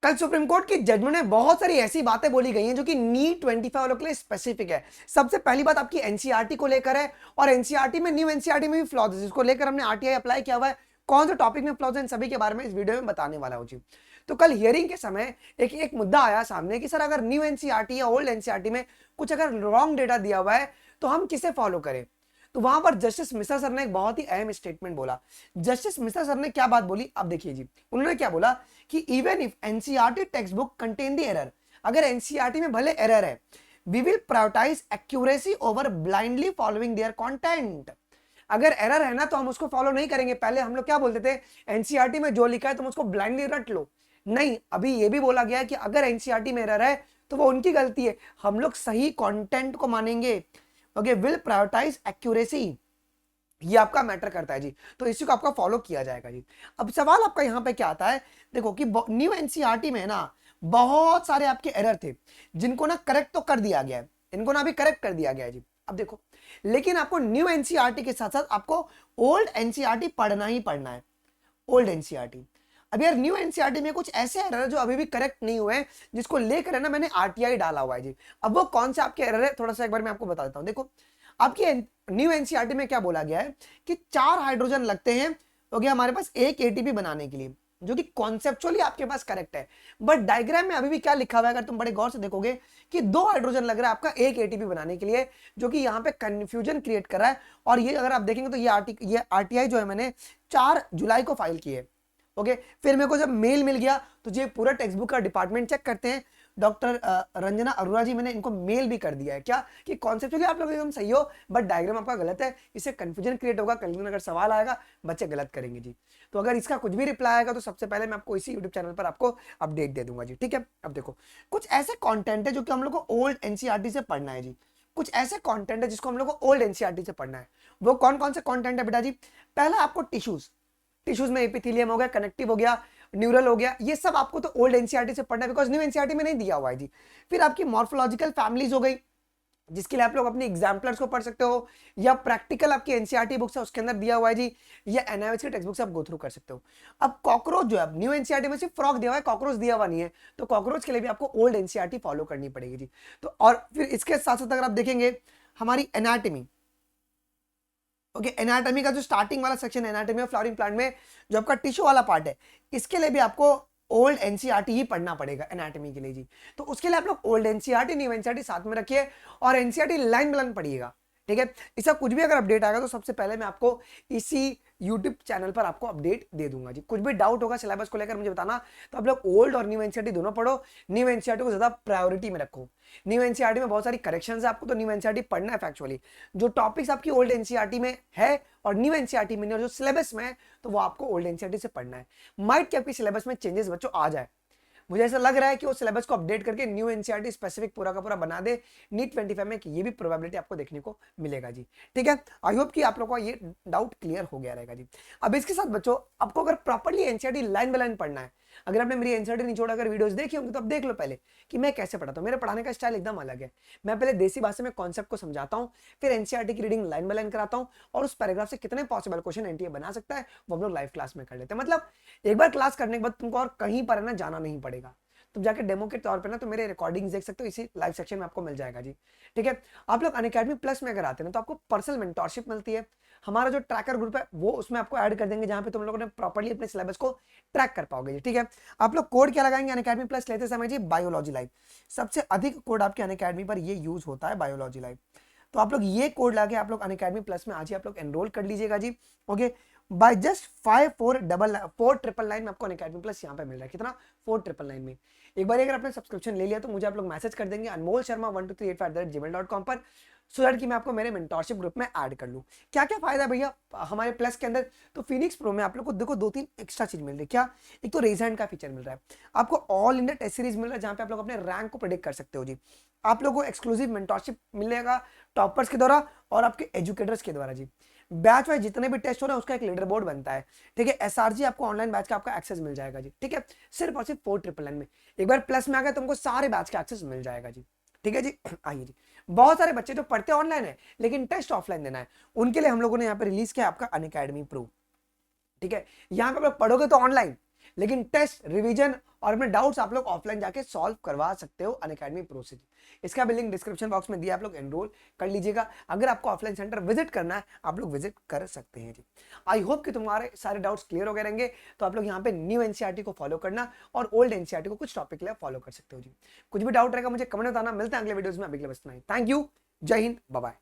कल supreme court की judgement में बहुत सारी ऐसी बातें बोली गई हैं जो कि नीट 25 वालों के लिए स्पेसिफिक है। सबसे पहली बात आपकी एनसीईआरटी को लेकर है, और एनसीईआरटी में, न्यू एनसीईआरटी में भी फ्लॉज है, जिसको लेकर हमने आरटीआई अप्लाई किया हुआ है। कौन से टॉपिक में फ्लॉज है, इन सभी के बारे में इस वीडियो में बताने वाला हूं जी। तो कल हियरिंग के समय एक मुद्दा आया सामने कि सर अगर न्यू एनसीईआरटी या ओल्ड एनसीईआरटी में कुछ अगर रॉन्ग डेटा दिया हुआ है तो हम किसे फॉलो करें। तो वहां पर जस्टिस मिश्रा सर ने एक बहुत ही अहम स्टेटमेंट बोला। जस्टिस मिश्रा सर ने क्या बात बोली, अब देखिए जी। उन्होंने क्या बोला कि even if NCERT text book contain the error, अगर एनसीईआरटी में भले एरर है, we will prioritize accuracy over blindly following their content. अगर एरर है ना तो हम उसको फॉलो नहीं करेंगे। पहले हम लोग क्या बोलते थे, एनसीईआरटी में जो लिखा है तुम उसको ब्लाइंडली रट लो। नहीं, अभी ये भी बोला गया है कि अगर एनसीईआरटी में एरर है तो वो उनकी गलती है, हम लोग सही कंटेंट को मानेंगे। ओके, विल प्रायोरिटाइज एक्यूरेसी, ये आपका मैटर करता है जी। तो इसी को आपका फॉलो किया जाएगा जी। अब सवाल आपका यहां पे क्या आता है, देखो कि न्यू एनसीईआरटी में ना बहुत सारे आपके एरर थे जिनको ना करेक्ट तो कर दिया गया है, इनको ना अभी करेक्ट कर दिया गया है जी। अब देखो, लेकिन आपको न्यू एनसीईआरटी के साथ साथ आपको ओल्ड एनसीईआरटी पढ़ना ही पढ़ना है। ओल्ड एनसीईआरटी, अब यार न्यू एनसीईआरटी में कुछ ऐसे एरर है जो अभी भी करेक्ट नहीं हुए हैं, जिसको लेकर है ना मैंने आरटीआई डाला हुआ है जी। अब वो कौन से आपके एरर है, थोड़ा सा एक बार मैं आपको बता देता हूं। देखो, आपकी न्यू एनसीईआरटी में क्या बोला गया है कि 4 हाइड्रोजन लगते हैं हो गया हमारे पास एक एटीपी बनाने के लिए, जो कि कॉन्सेप्चुअली आपके पास करेक्ट है। बट डायग्राम में अभी भी क्या लिखा हुआ है, अगर तुम बड़े गौर से देखोगे कि 2 हाइड्रोजन लग रहा है आपका एक एटीपी बनाने के लिए, जो कि यहाँ पे कंफ्यूजन क्रिएट कर रहा है। और ये अगर आप देखेंगे तो ये आरटीआई जो है मैंने 4 जुलाई को फाइल की है। ओके, फिर मेरे को जब मेल मिल गया तो ये पूरा टेक्स्ट बुक का डिपार्टमेंट चेक करते हैं, डॉक्टर रंजना अरोड़ा जी, मैंने इनको मेल भी कर दिया है क्या कि कॉन्सेप्चुअली आप लोग एकदम सही हो बट डायग्राम आपका गलत है, इससे कंफ्यूजन क्रिएट होगा, कल दिन अगर सवाल आएगा बच्चे गलत करेंगे जी। तो अगर इसका कुछ भी रिप्लाई आएगा तो सबसे पहले मैं आपको इसी यूट्यूब चैनल पर आपको अपडेट दे दूंगा जी, ठीक है। अब देखो, कुछ ऐसे कॉन्टेंट है जो कि हम लोग को ओल्ड एनसीईआरटी से पढ़ना है जी। कुछ ऐसे कंटेंट है जिसको हम लोग को ओल्ड एनसीईआरटी से पढ़ना है। वो कौन कौन से कंटेंट है बेटा जी? पहला आपको टिश्यूज में एपिथेलियम हो गया, कनेक्टिव हो गया, न्यूरल हो गया, ये सब आपको तो ओल्ड एनसीईआरटी से पढ़ना है, बिकॉज न्यू एनसीईआरटी में नहीं दिया हुआ है जी। फिर आपकी मॉर्फोलॉजिकल फैमिलीज हो गई, जिसके लिए आप लोग अपने एग्जाम्पलर्स को पढ़ सकते हो, या प्रैक्टिकल आपकी एनसीईआरटी बुक्स है उसके अंदर दिया हुआ है जी, या एनआईवीएच की टेक्स्ट बुक से आप गो थ्रू कर सकते हो। अब कॉकरोच जो है, न्यू एनसीईआरटी में सिर्फ फ्रॉग दिया हुआ है, कॉकरोच दिया हुआ नहीं है, तो कॉकरोच के लिए भी आपको ओल्ड एनसीईआरटी फॉलो करनी पड़ेगी जी। तो और फिर इसके साथ साथ अगर आप देखेंगे हमारी एनाटमी, ओके, एनाटॉमी का जो स्टार्टिंग वाला सेक्शन है एनाटॉमी ऑफ फ्लावरिंग प्लांट में, जो आपका टिश्यू वाला पार्ट है, इसके लिए भी आपको ओल्ड एनसीईआरटी ही पढ़ना पड़ेगा एनाटॉमी के लिए जी। तो उसके लिए आप लोग ओल्ड एनसीईआरटी न्यू एनसीईआरटी साथ में रखिए और एनसीईआरटी लाइन बाय लाइन पढ़िएगा, ठीक है। इसका कुछ भी अगर अपडेट आएगा तो सबसे पहले मैं आपको इसी यूट्यूब चैनल पर आपको अपडेट दे दूंगा जी। कुछ भी डाउट होगा सिलेबस को लेकर मुझे बताना। तो आप लोग ओल्ड और न्यू एनसीईआरटी दोनों पढ़ो, न्यू एनसीईआरटी को ज्यादा प्रायोरिटी में रखो। न्यू एनसीईआरटी में बहुत सारी करेक्शंस है आपको, तो न्यू एनसीईआरटी पढ़ना है फैक्चुअली। जो टॉपिक्स आपकी ओल्ड एनसीईआरटी में है और न्यू एनसीईआरटी में, और जो सिलेबस में है, तो वो आपको ओल्ड एनसीईआरटी से पढ़ना है। माइट कि आपकी सिलेबस में चेंजेस बच्चों आ जाए, मुझे ऐसा लग रहा है कि वो सिलेबस को अपडेट करके न्यू एनसीईआरटी स्पेसिफिक पूरा का पूरा बना दे नीट 25 में, कि ये भी प्रोबेबिलिटी आपको देखने को मिलेगा जी, ठीक है। आई होप कि आप लोगों का ये डाउट क्लियर हो गया रहेगा जी। अब इसके साथ बच्चों, आपको अगर properly NCERT line by line पढ़ना है, अगर आपने मेरी एनसीईआरटी निचोड़ अगर वीडियोस देखी होंगी तो आप देख लो पहले कि मैं कैसे पढ़ाता हूँ। मेरे पढ़ाने का स्टाइल एकदम अलग है। मैं पहले देसी भाषा में कॉन्सेप्ट को समझाता हूँ, फिर एनसीईआरटी की रीडिंग लाइन बाय लाइन कराता हूँ, और उस पैराग्राफ से कितने पॉसिबल क्वेश्चन एनटीए बना सकता है वो हम लोग लाइव क्लास में कर लेते हैं। मतलब एक बार क्लास करने के बाद तुमको और कहीं पर है ना जाना नहीं पड़ेगा, तुम जाके डेमो के तौर पे ना तो मेरे रिकॉर्डिंग्स देख सकते हो, इसी लाइव सेक्शन में आपको मिल जाएगा जी, ठीक है। आप लोग अनअकैडमी प्लस में अगर आते हैं तो आपको पर्सनल मेंटोरशिप मिलती है। हमारा जो ट्रैकर ग्रुप है वो उसमें आपको ऐड कर देंगे, जहां पे तुम लोगों ने प्रॉपर्ली अपने सिलेबस को ट्रैक कर पाओगे जी, ठीक है। आप लोग कोड क्या लगाएंगे अनअकैडमी प्लस लेते समय जी? Biology live. सबसे अधिक कोड आपके अनअकैडमी पर ये यूज होता है, बायोलॉजी लाइव। तो आप लोग ये कोड लाके आप लोग अनअकैडमी प्लस में आज ही आप लोग एनरोल कर लीजिएगा जी, ओके। बाय जस्ट 4,999 में आपको अनअकैडमी प्लस यहाँ पे मिल रहा है। कितना? 4,999 में। एक बार अगर आपने सब्सक्रिप्शन ले लिया तो मुझे आप लोग मैसेज कर देंगे अनमोल शर्मा 1238@gmail.com पर, सो दैट कि मैं आपको मेरे मेंटोरशिप ग्रुप में ऐड कर लूं। क्या क्या फायदा भैया हमारे प्लस के अंदर? तो फिनिक्स प्रो में आप लोग को देखो 2-3 एक्स्ट्रा चीज मिल रही है। क्या? एक तो रेज हैंड का फीचर मिल रहा है आपको, ऑल इंडिया टेस्ट सीरीज मिल रहा है जहां पे आप लोग अपने रैंक को प्रेडिक्ट कर सकते हो जी। आप लोगों को एक्सक्लूसिव मेंटोरशिप मिलेगा टॉपर्स के द्वारा और आपके एजुकेटर्स के द्वारा जी। बैच वाइज जितने भी टेस्ट हो रहे हैं उसका एक लीडर बोर्ड बनता है, ठीक है। एसआरजी आपको ऑनलाइन बैच का आपका एक्सेस मिल जाएगा जी, ठीक है। सिर्फ और सिर्फ 4,999 में। एक बार प्लस में आ गया तो तुमको सारे बैच का एक्सेस मिल जाएगा जी, ठीक है जी। आइए जी, बहुत सारे बच्चे जो पढ़ते ऑनलाइन है लेकिन टेस्ट ऑफलाइन देना है, उनके लिए हम लोगों ने यहाँ पे रिलीज किया आपका अनअकैडमी प्रो, ठीक है। यहाँ पे आप लोग पढ़ोगे तो ऑनलाइन, लेकिन टेस्ट, रिवीजन और अपने डाउट्स आप लोग ऑफलाइन जाके सॉल्व करवा सकते हो अनअकैडमी प्रो से। इसका भी लिंक डिस्क्रिप्शन बॉक्स में दिया, आप लोग एनरोल कर लीजिएगा। अगर आपको ऑफलाइन सेंटर विजिट करना है आप लोग विजिट कर सकते हैं जी। आई होप कि तुम्हारे सारे डाउट्स क्लियर हो गए रहेंगे। तो आप लोग यहाँ पे न्यू एनसीईआरटी को फॉलो करना और ओल्ड एनसीईआरटी को कुछ टॉपिक के लिए फॉलो कर सकते हो जी। कुछ भी डाउट रहेगा मुझे कमेंट बताना। मिलते हैं अगले वीडियोस में, अभी के लिए बस इतना ही। थैंक यू, जय हिंद, बाय बाय।